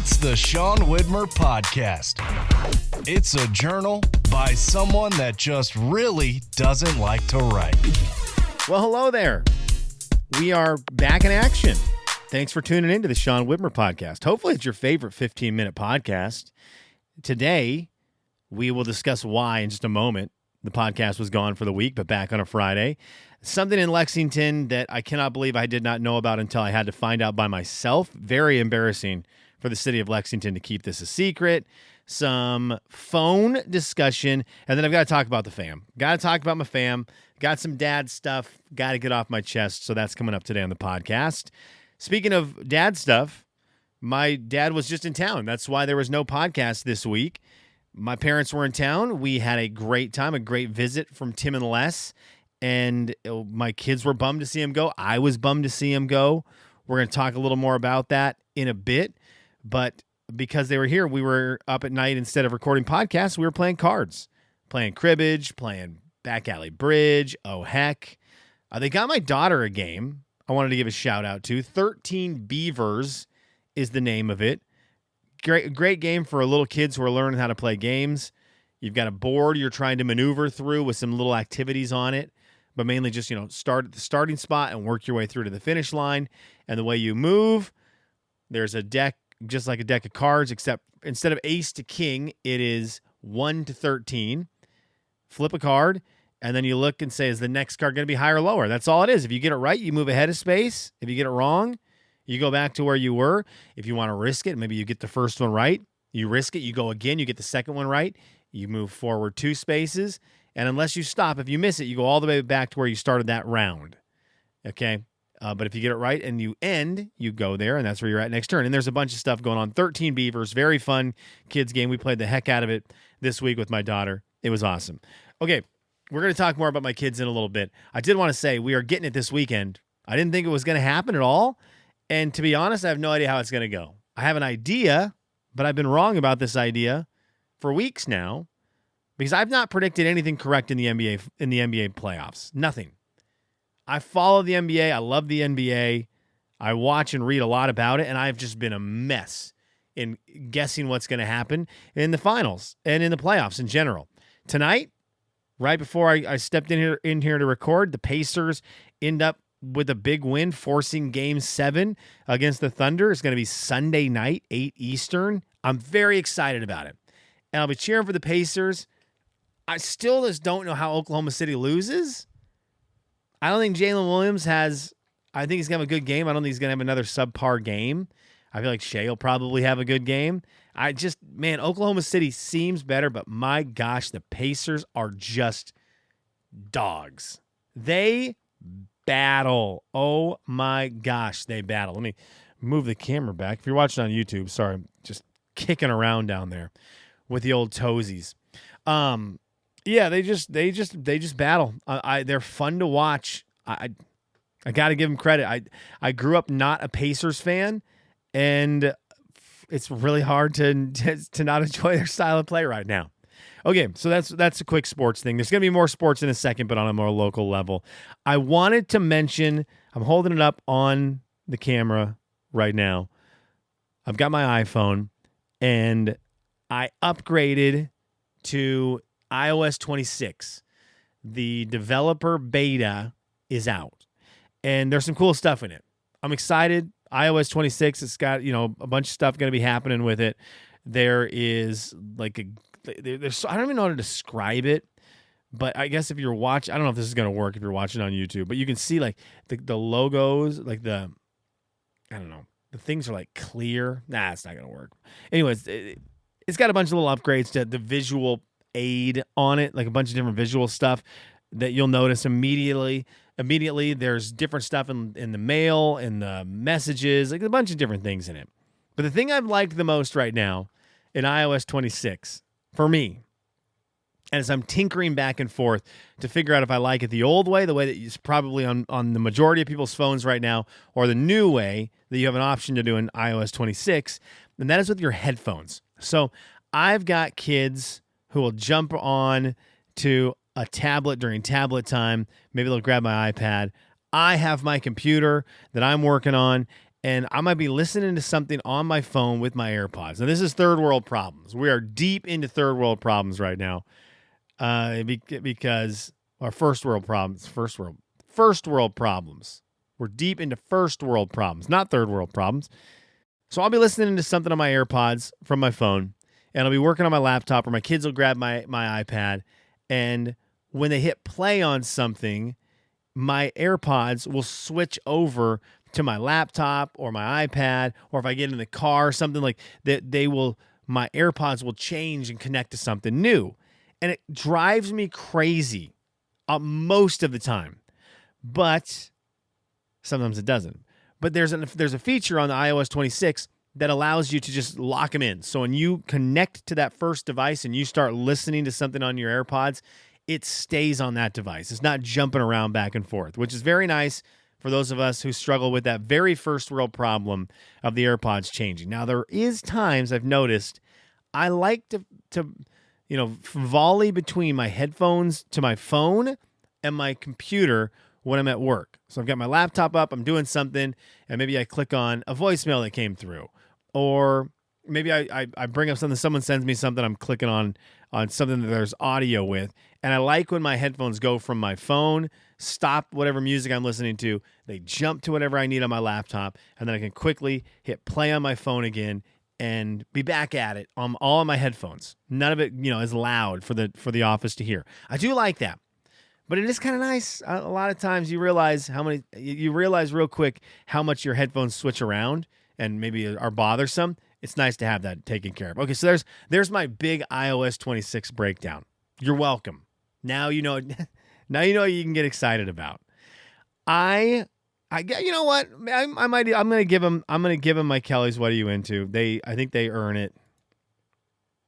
It's the Sean Widmer Podcast. It's a journal by someone that just really doesn't like to write. Well, hello there. We are back in action. Thanks for tuning in to the Sean Widmer Podcast. Hopefully it's your favorite 15-minute podcast. Today, we will discuss why in just a moment. The podcast was gone for the week, but back on a Friday. Something in Lexington that I cannot believe I did not know about until I had to find out by myself. Very embarrassing for the city of Lexington to keep this a secret. Some phone discussion, and then I've got to talk about the fam. Got to talk about my fam. Got some dad stuff. Got to get off my chest, so that's coming up today on the podcast. Speaking of dad stuff, my dad was just in town. That's why there was no podcast this week. My parents were in town. We had a great time, a great visit from Tim and Les, and my kids were bummed to see him go. I was bummed to see him go. We're going to talk a little more about that in a bit, but because they were here, we were up at night. Instead of recording podcasts, we were playing cards, playing cribbage, playing back alley bridge. Oh, heck. They got my daughter a game I wanted to give a shout out to. 13 Beavers is the name of it. Great game for little kids who are learning how to play games. You've got a board you're trying to maneuver through with some little activities on it, but mainly just, start at the starting spot and work your way through to the finish line. And the way you move, there's a deck, just like a deck of cards, except instead of ace to king, it is 1 to 13. Flip a card, and then you look and say, is the next card going to be higher or lower? That's all it is. If you get it right, you move ahead of space. If you get it wrong, you go back to where you were. If you want to risk it, maybe you get the first one right. You risk it, you go again, you get the second one right. You move forward 2 spaces. And unless you stop, if you miss it, you go all the way back to where you started that round. Okay? But if you get it right and you end, you go there, and that's where you're at next turn. And there's a bunch of stuff going on. 13 Beavers, very fun kids game. We played the heck out of it this week with my daughter. It was awesome. Okay, we're going to talk more about my kids in a little bit. I did want to say we are getting it this weekend. I didn't think it was going to happen at all. And to be honest, I have no idea how it's going to go. I have an idea, but I've been wrong about this idea for weeks now because I've not predicted anything correct in the NBA playoffs. Nothing. I follow the NBA. I love the NBA. I watch and read a lot about it, and I've just been a mess in guessing what's going to happen in the finals and in the playoffs in general. Tonight, right before I stepped in here to record, the Pacers end up with a big win, forcing Game 7 against the Thunder. It's going to be Sunday night, 8 Eastern. I'm very excited about it. And I'll be cheering for the Pacers. I still just don't know how Oklahoma City loses. I don't think Jalen Williams I think he's going to have a good game. I don't think he's going to have another subpar game. I feel like Shea will probably have a good game. Oklahoma City seems better, but my gosh, the Pacers are just dogs. They battle. Oh my gosh, they battle. Let me move the camera back. If you're watching on YouTube, sorry, I'm just kicking around down there with the old toesies. Yeah, they just battle. They're fun to watch. I got to give them credit. I grew up not a Pacers fan, and it's really hard to not enjoy their style of play right now. Okay, so that's a quick sports thing. There's going to be more sports in a second, but on a more local level. I wanted to mention, I'm holding it up on the camera right now. I've got my iPhone, and I upgraded to iOS 26. The developer beta is out, and there's some cool stuff in it. I'm excited. iOS 26, it's got, a bunch of stuff going to be happening with it. There is there's I don't even know how to describe it, but I guess if you're watching, I don't know if this is going to work if you're watching on YouTube, but you can see the logos, I don't know, the things are clear. Nah, it's not going to work. Anyways, it's got a bunch of little upgrades to the visual aid on it, a bunch of different visual stuff that you'll notice immediately. There's different stuff in the mail, in the messages, a bunch of different things in it. But the thing I've liked the most right now in iOS 26, for me, and as I'm tinkering back and forth to figure out if I like it the old way, the way that is probably on the majority of people's phones right now, or the new way that you have an option to do in iOS 26, and that is with your headphones. So I've got kids who will jump on to a tablet during tablet time. Maybe they'll grab my iPad. I have my computer that I'm working on, and I might be listening to something on my phone with my AirPods. Now, this is third world problems. We are deep into third world problems right now, because our first world problems. We're deep into first world problems, not third world problems. So I'll be listening to something on my AirPods from my phone, and I'll be working on my laptop, or my kids will grab my iPad, and when they hit play on something, my AirPods will switch over to my laptop or my iPad, or if I get in the car, something like that, my AirPods will change and connect to something new. And it drives me crazy most of the time. But sometimes it doesn't. But there's a feature on the iOS 26 that allows you to just lock them in. So when you connect to that first device and you start listening to something on your AirPods, it stays on that device. It's not jumping around back and forth, which is very nice for those of us who struggle with that very first world problem of the AirPods changing. Now, there is times I've noticed I like to volley between my headphones to my phone and my computer when I'm at work. So I've got my laptop up, I'm doing something, and maybe I click on a voicemail that came through. Or maybe I bring up something, someone sends me something, I'm clicking on something that there's audio with. And I like when my headphones go from my phone, stop whatever music I'm listening to, they jump to whatever I need on my laptop, and then I can quickly hit play on my phone again and be back at it on all of my headphones. None of it, is loud for the office to hear. I do like that. But it is kind of nice. A lot of times you realize real quick how much your headphones switch around and maybe are bothersome. It's nice to have that taken care of. Okay, so there's my big iOS 26 breakdown. You're welcome. Now you know. Now you know what you can get excited about. I you know what? I'm gonna give them my Kelly's What Are You Into? I think they earn it.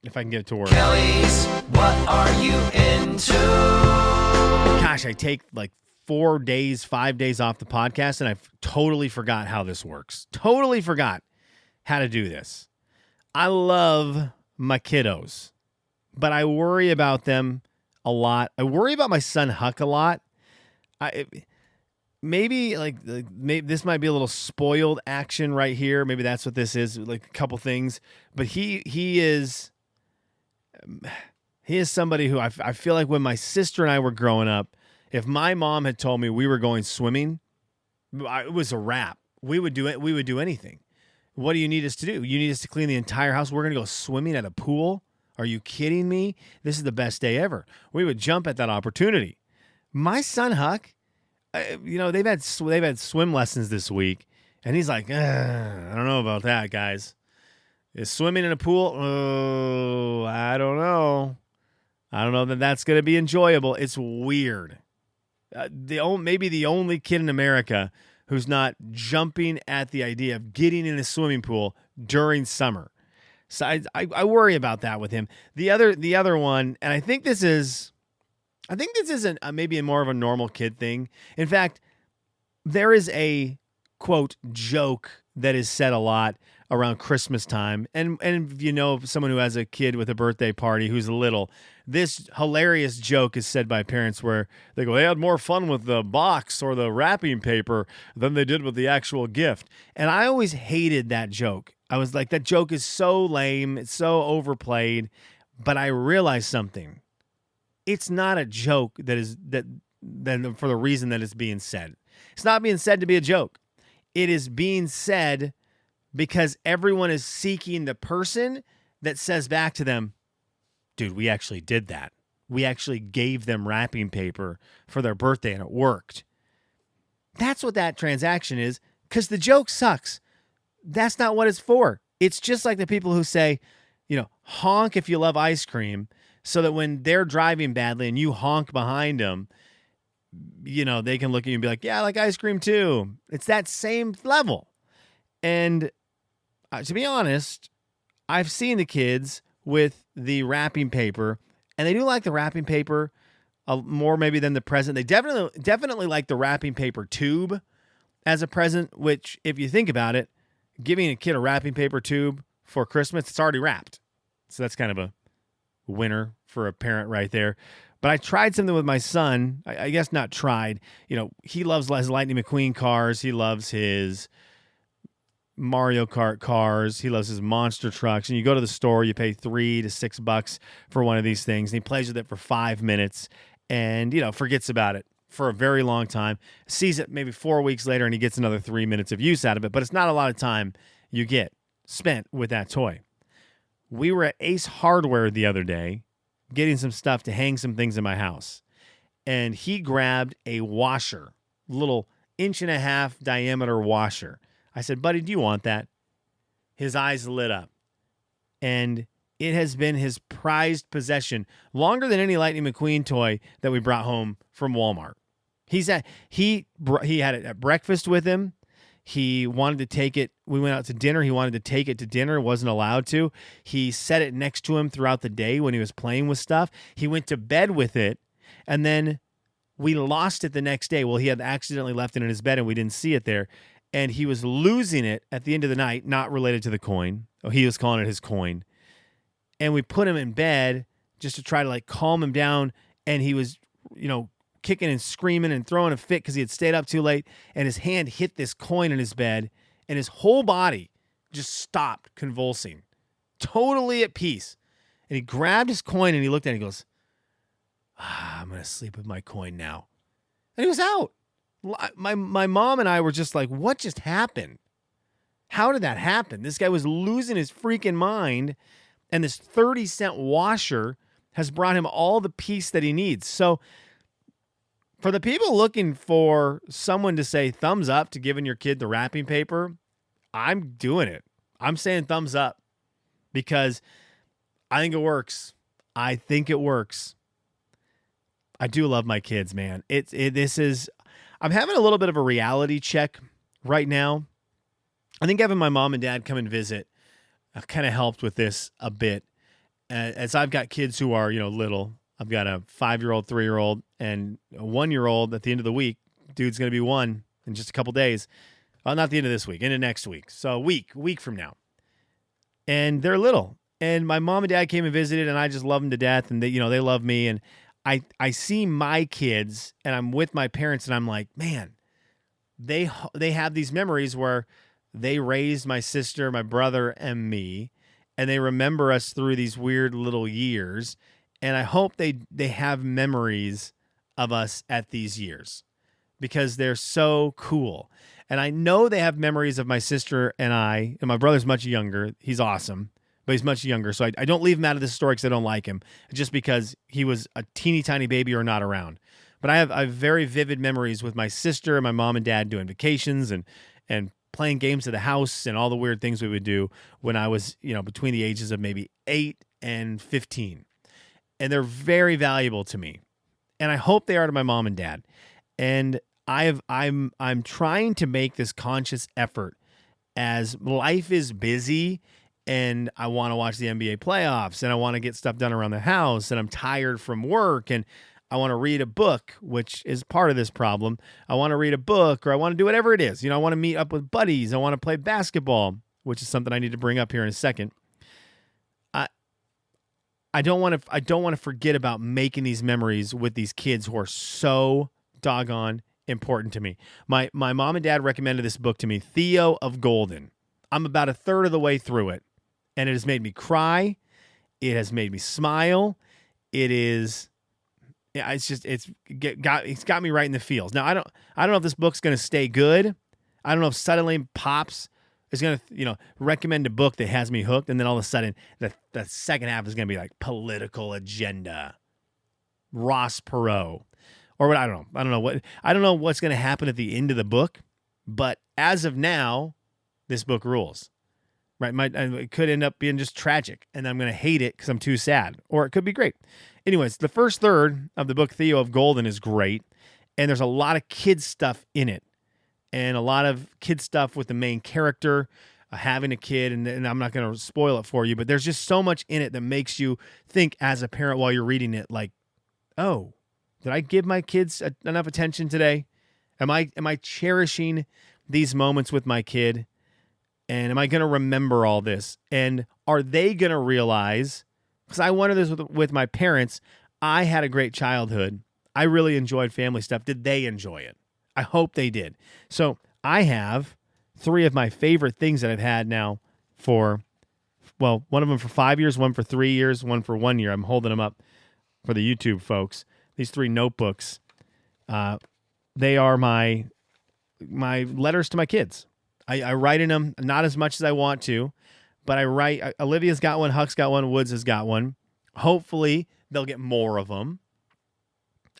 If I can get it to work. Kelly's What Are You Into? Gosh, I take like 5 days off the podcast, and I totally forgot how this works. Totally forgot how to do this. I love my kiddos, but I worry about them a lot. I worry about my son Huck a lot. Maybe this might be a little spoiled action right here. Maybe that's what this is, like a couple things. But he is somebody who I feel like when my sister and I were growing up, if my mom had told me we were going swimming, it was a wrap. We would do it. We would do anything. What do you need us to do? You need us to clean the entire house? We're going to go swimming at a pool? Are you kidding me? This is the best day ever. We would jump at that opportunity. My son Huck, they've had swim lessons this week, and he's like, I don't know about that, guys. Is swimming in a pool? Oh, I don't know. I don't know that that's going to be enjoyable. It's weird. Maybe the only kid in America who's not jumping at the idea of getting in a swimming pool during summer. So I worry about that with him. The other one, and I think this is maybe more of a normal kid thing. In fact, there is a quote joke that is said a lot around Christmas time. And if you know someone who has a kid with a birthday party who's little, this hilarious joke is said by parents where they go, they had more fun with the box or the wrapping paper than they did with the actual gift. And I always hated that joke. I was like, that joke is so lame. It's so overplayed. But I realized something. It's not a joke that for the reason that it's being said. It's not being said to be a joke. It is being said because everyone is seeking the person that says back to them, dude, we actually did that. We actually gave them wrapping paper for their birthday and it worked. That's what that transaction is, because the joke sucks. That's not what it's for. It's just like the people who say, honk if you love ice cream, so that when they're driving badly and you honk behind them, they can look at you and be like, yeah, I like ice cream too. It's that same level. And to be honest, I've seen the kids with the wrapping paper, and they do like the wrapping paper more maybe than the present. They definitely like the wrapping paper tube as a present, which, if you think about it, giving a kid a wrapping paper tube for Christmas, it's already wrapped. So that's kind of a winner for a parent right there. But I tried something with my son. I guess not tried. He loves his Lightning McQueen cars. He loves his Mario Kart cars. He loves his monster trucks. And you go to the store, you pay $3 to $6 for one of these things. And he plays with it for 5 minutes and, forgets about it for a very long time. Sees it maybe 4 weeks later and he gets another 3 minutes of use out of it. But it's not a lot of time you get spent with that toy. We were at Ace Hardware the other day getting some stuff to hang some things in my house. And he grabbed a washer, little 1.5-inch diameter washer. I said, buddy, do you want that? His eyes lit up. And it has been his prized possession longer than any Lightning McQueen toy that we brought home from Walmart. He had it at breakfast with him. He wanted to take it. We went out to dinner. He wanted to take it to dinner. Wasn't allowed to. He set it next to him throughout the day when he was playing with stuff. He went to bed with it. And then we lost it the next day. Well, he had accidentally left it in his bed and we didn't see it there. And he was losing it at the end of the night, not related to the coin. Oh, he was calling it his coin. And we put him in bed just to try to calm him down. And he was, kicking and screaming and throwing a fit because he had stayed up too late. And his hand hit this coin in his bed and his whole body just stopped convulsing, totally at peace. And he grabbed his coin and he looked at it and he goes, I'm going to sleep with my coin now. And he was out. My mom and I were just like, what just happened? How did that happen? This guy was losing his freaking mind, and this 30-cent washer has brought him all the peace that he needs. So for the people looking for someone to say thumbs up to giving your kid the wrapping paper, I'm doing it. I'm saying thumbs up because I think it works. I think it works. I do love my kids, man. I'm having a little bit of a reality check right now. I think having my mom and dad come and visit kind of helped with this a bit. As I've got kids who are, little. I've got a 5-year-old, 3-year-old, and a 1-year-old at the end of the week. Dude's going to be 1 in just a couple days. Not the end of this week, into next week. So a week from now. And they're little. And my mom and dad came and visited, and I just love them to death. And they love me. And I see my kids, and I'm with my parents, and I'm like, man, they have these memories where they raised my sister, my brother, and me, and they remember us through these weird little years. And I hope they have memories of us at these years because they're so cool. And I know they have memories of my sister and I, and my brother's much younger. He's awesome, but he's much younger. So I don't leave him out of this story because I don't like him, just because he was a teeny tiny baby or not around. But I have very vivid memories with my sister and my mom and dad doing vacations and playing games at the house and all the weird things we would do when I was, between the ages of maybe 8 and 15. And they're very valuable to me. And I hope they are to my mom and dad. And I'm trying to make this conscious effort as life is busy and I want to watch the NBA playoffs and I want to get stuff done around the house and I'm tired from work and I want to read a book, which is part of this problem. I want to read a book or I want to do whatever it is. I want to meet up with buddies. I want to play basketball, which is something I need to bring up here in a second. I don't want to forget about making these memories with these kids who are so doggone important to me. My mom and dad recommended this book to me, Theo of Golden. I'm about a third of the way through it, and it has made me cry. It has made me smile. It's got me right in the feels. Now I don't know if this book's going to stay good. I don't know if suddenly Pops is going to, recommend a book that has me hooked, and then all of a sudden the second half is going to be like political agenda, Ross Perot, or what. I don't know what's going to happen at the end of the book, but as of now, this book rules. Right? It could end up being just tragic, and I'm going to hate it because I'm too sad, or it could be great. Anyways, the first third of the book, Theo of Golden, is great, and there's a lot of kids stuff in it. And a lot of kid stuff with the main character having a kid, and I'm not going to spoil it for you, but there's just so much in it that makes you think as a parent while you're reading it, like, oh, did I give my kids enough attention today? Am I cherishing these moments with my kid? And am I going to remember all this? And are they going to realize, because I wanted this with my parents, I had a great childhood. I really enjoyed family stuff. Did they enjoy it? I hope they did. So I have three of my favorite things that I've had now for, well, one of them for 5 years, one for 3 years, one for 1 year. I'm holding them up for the YouTube folks. These three notebooks, they are my letters to my kids. I write in them, not as much as I want to, but I write. Olivia's got one, Huck's got one, Woods has got one. Hopefully, they'll get more of them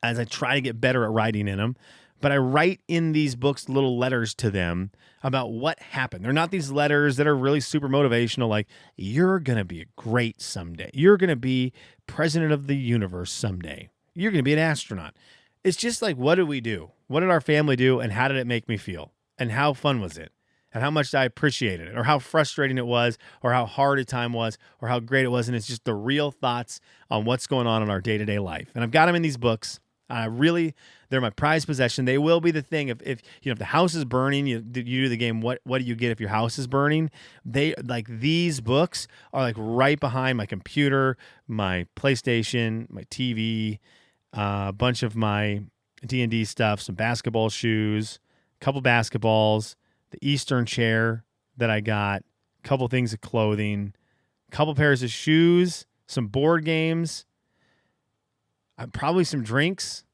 as I try to get better at writing in them. But I write in these books little letters to them about what happened. They're not these letters that are really super motivational, like, you're going to be great someday. You're going to be president of the universe someday. You're going to be an astronaut. It's just like, what did we do? What did our family do? And how did it make me feel? And how fun was it? And how much I appreciated it, or how frustrating it was, or how hard a time was, or how great it was. And it's just the real thoughts on what's going on in our day-to-day life. And I've got them in these books. They're my prized possession. They will be the thing. If the house is burning, you do the game. What do you get if your house is burning? These books are like right behind my computer, my PlayStation, my TV, a bunch of my D&D stuff, some basketball shoes, a couple basketballs, the Eastern chair that I got, a couple things of clothing, a couple pairs of shoes, some board games, probably some drinks,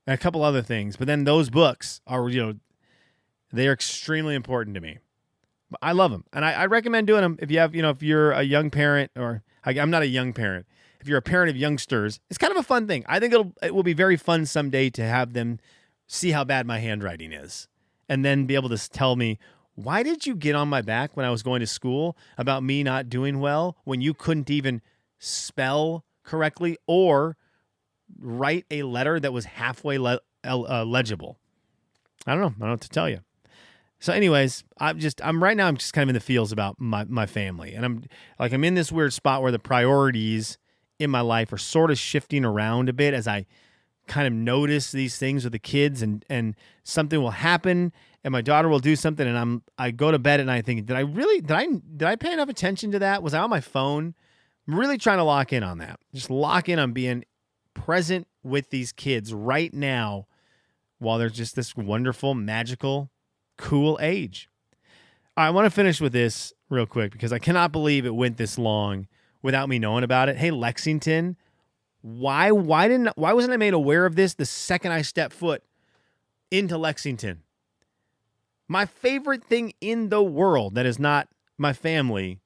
and a couple other things. But then those books are, they are extremely important to me. But I love them, and I recommend doing them if you have, if you're a young parent, or I'm not a young parent. If you're a parent of youngsters, it's kind of a fun thing. I think it will be very fun someday to have them see how bad my handwriting is, and then be able to tell me, why did you get on my back when I was going to school about me not doing well when you couldn't even spell correctly or write a letter that was halfway legible? I don't know what to tell you. So anyways, I'm just kind of in the feels about my family. And I'm in this weird spot where the priorities in my life are sort of shifting around a bit as I kind of notice these things with the kids, and something will happen and my daughter will do something, and I go to bed and I think, did I pay enough attention to that? Was I on my phone? I'm really trying to lock in on that. Just lock in on being present with these kids right now while they're just this wonderful, magical, cool age. All right, I want to finish with this real quick because I cannot believe it went this long without me knowing about it. Hey, Lexington, why wasn't I made aware of this the second I stepped foot into Lexington? My favorite thing in the world that is not my family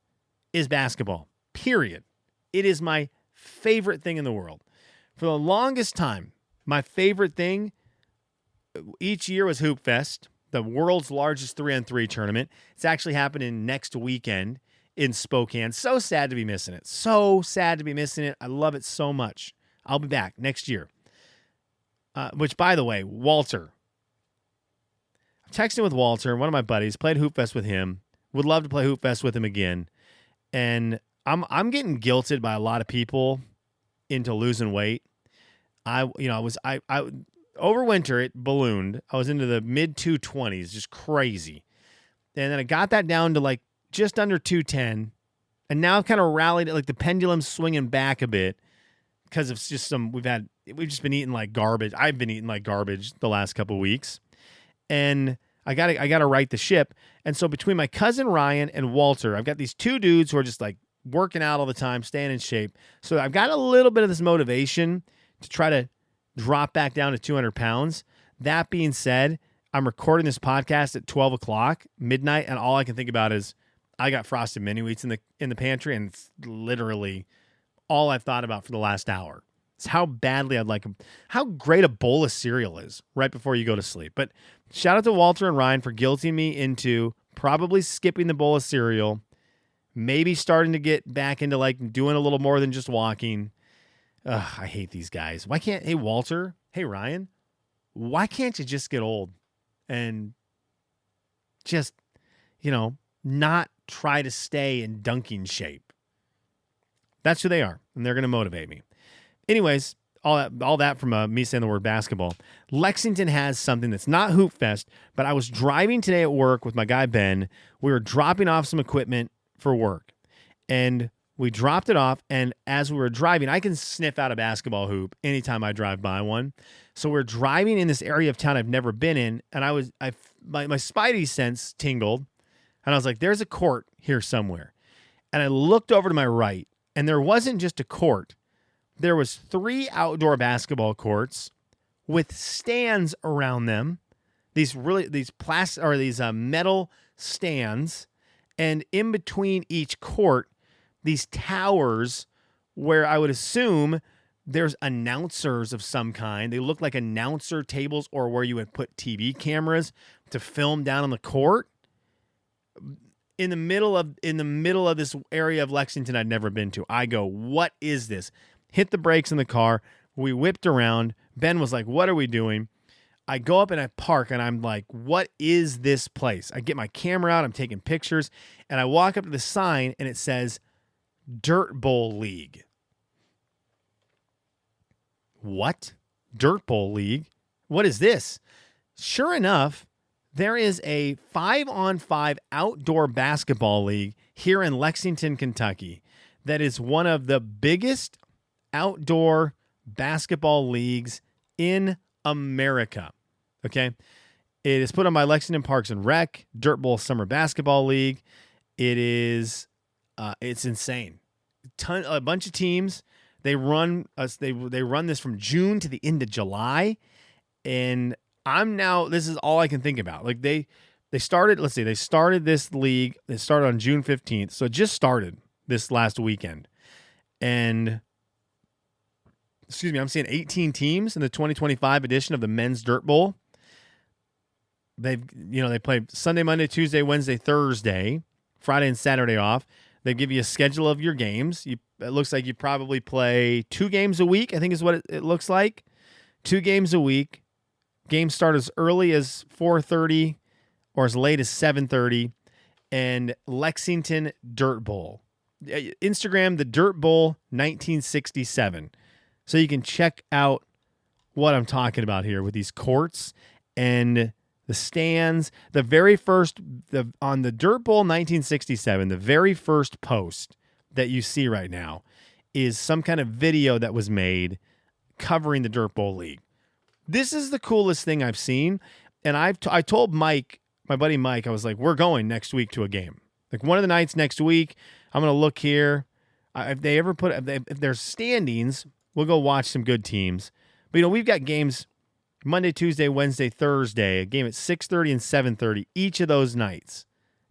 is basketball, period. It is my favorite thing in the world. For the longest time, my favorite thing each year was Hoop Fest, the world's largest 3-on-3 tournament. It's actually happening next weekend in Spokane. So sad to be missing it. So sad to be missing it. I love it so much. I'll be back next year. Which, by the way, Walter. I'm texting with Walter, one of my buddies, played Hoop Fest with him. Would love to play Hoop Fest with him again. And I'm getting guilted by a lot of people into losing weight. I over winter it ballooned. I was into the mid 220s, just crazy. And then I got that down to like just under 210. And now I've kind of rallied it, like the pendulum's swinging back a bit because of just we've just been eating like garbage. I've been eating like garbage the last couple of weeks. And I got to right the ship. And so between my cousin Ryan and Walter, I've got these two dudes who are just like working out all the time, staying in shape. So I've got a little bit of this motivation to try to drop back down to 200 pounds. That being said, I'm recording this podcast at 12 o'clock, midnight, and all I can think about is I got frosted mini wheats in the pantry, and it's literally all I've thought about for the last hour. It's how badly I'd like them. How great a bowl of cereal is right before you go to sleep. But shout out to Walter and Ryan for guilting me into probably skipping the bowl of cereal, maybe starting to get back into like doing a little more than just walking. I hate these guys. Hey, Walter, hey, Ryan, why can't you just get old and just, not try to stay in dunking shape? That's who they are, and they're going to motivate me. Anyways, all that from me saying the word basketball. Lexington has something that's not Hoop Fest, but I was driving today at work with my guy Ben. We were dropping off some equipment for work, and we dropped it off, and as we were driving, I can sniff out a basketball hoop anytime I drive by one. So we're driving in this area of town I've never been in, and my spidey sense tingled. And I was like, there's a court here somewhere. And I looked over to my right, and there wasn't just a court. There was 3 outdoor basketball courts with stands around them. These metal stands, and in between each court, these towers where I would assume there's announcers of some kind. They look like announcer tables, or where you would put TV cameras to film down on the court. In the middle of this area of Lexington I'd never been to. I go, what is this? Hit the brakes in the car. We whipped around. Ben was like, what are we doing? I go up and I park, and I'm like, what is this place? I get my camera out. I'm taking pictures, and I walk up to the sign, and it says Dirt Bowl League. What? Dirt Bowl League? What is this? Sure enough, there is a 5-on-5 outdoor basketball league here in Lexington, Kentucky, that is one of the biggest outdoor basketball leagues in America. Okay? It is put on by Lexington Parks and Rec, Dirt Bowl Summer Basketball League. It is, it's insane. A bunch of teams. They run this from June to the end of July, and this is all I can think about. Like they started this league. They started on June 15th. So it just started this last weekend. And I'm seeing 18 teams in the 2025 edition of the Men's Dirt Bowl. They play Sunday, Monday, Tuesday, Wednesday, Thursday, Friday and Saturday off. They give you a schedule of your games. It looks like you probably play 2 games a week, I think is what it looks like. 2 games a week. Games start as early as 4:30 or as late as 7:30. And Lexington Dirt Bowl. Instagram, the Dirt Bowl 1967. So you can check out what I'm talking about here with these courts and the stands. On the Dirt Bowl 1967, the very first post that you see right now is some kind of video that was made covering the Dirt Bowl League. This is the coolest thing I've seen. And I told Mike, my buddy Mike, I was like, we're going next week to a game. Like one of the nights next week, I'm going to look here. If there's standings, we'll go watch some good teams. But, we've got games Monday, Tuesday, Wednesday, Thursday, a game at 6:30 and 7:30 each of those nights.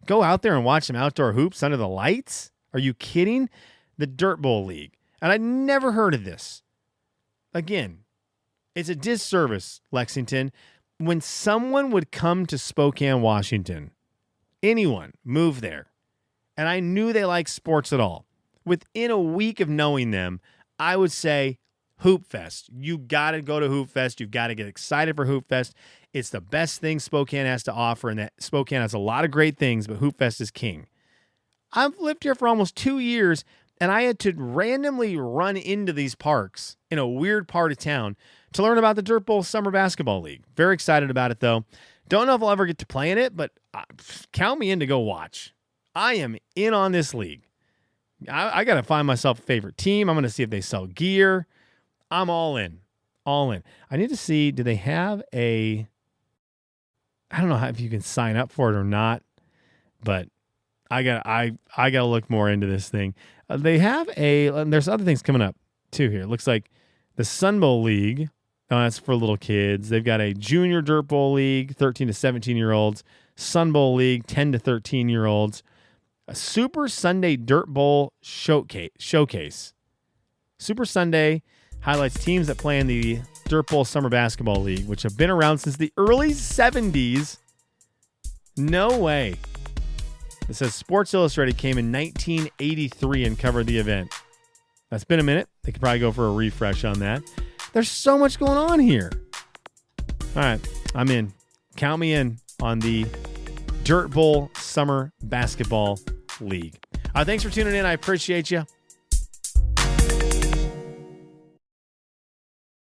Go out there and watch some outdoor hoops under the lights? Are you kidding? The Dirt Bowl League. And I'd never heard of this. Again, it's a disservice, Lexington. When someone would come to Spokane, Washington, anyone move there, and I knew they liked sports at all, within a week of knowing them, I would say, Hoop Fest. You got to go to Hoop Fest. You've got to get excited for Hoop Fest. It's the best thing Spokane has to offer, and that Spokane has a lot of great things, but Hoop Fest is king. I've lived here for almost 2 years, and I had to randomly run into these parks in a weird part of town to learn about the Dirt Bowl Summer Basketball League. Very excited about it, though. Don't know if I'll ever get to play in it, but count me in to go watch. I am in on this league. I got to find myself a favorite team. I'm going to see if they sell gear. I'm all in. All in. I need to see, do they have I don't know if you can sign up for it or not, but I gotta look more into this thing. They have there's other things coming up too here. It looks like the Sun Bowl League. Oh, that's for little kids. They've got a Junior Dirt Bowl League, 13 to 17-year-olds. Sun Bowl League, 10 to 13-year-olds. A Super Sunday Dirt Bowl showcase. Super Sunday highlights teams that play in the Dirt Bowl Summer Basketball League, which have been around since the early 70s. No way. It says Sports Illustrated came in 1983 and covered the event. That's been a minute. They could probably go for a refresh on that. There's so much going on here. All right, I'm in. Count me in on the Dirt Bowl Summer Basketball League. Thanks for tuning in. I appreciate you.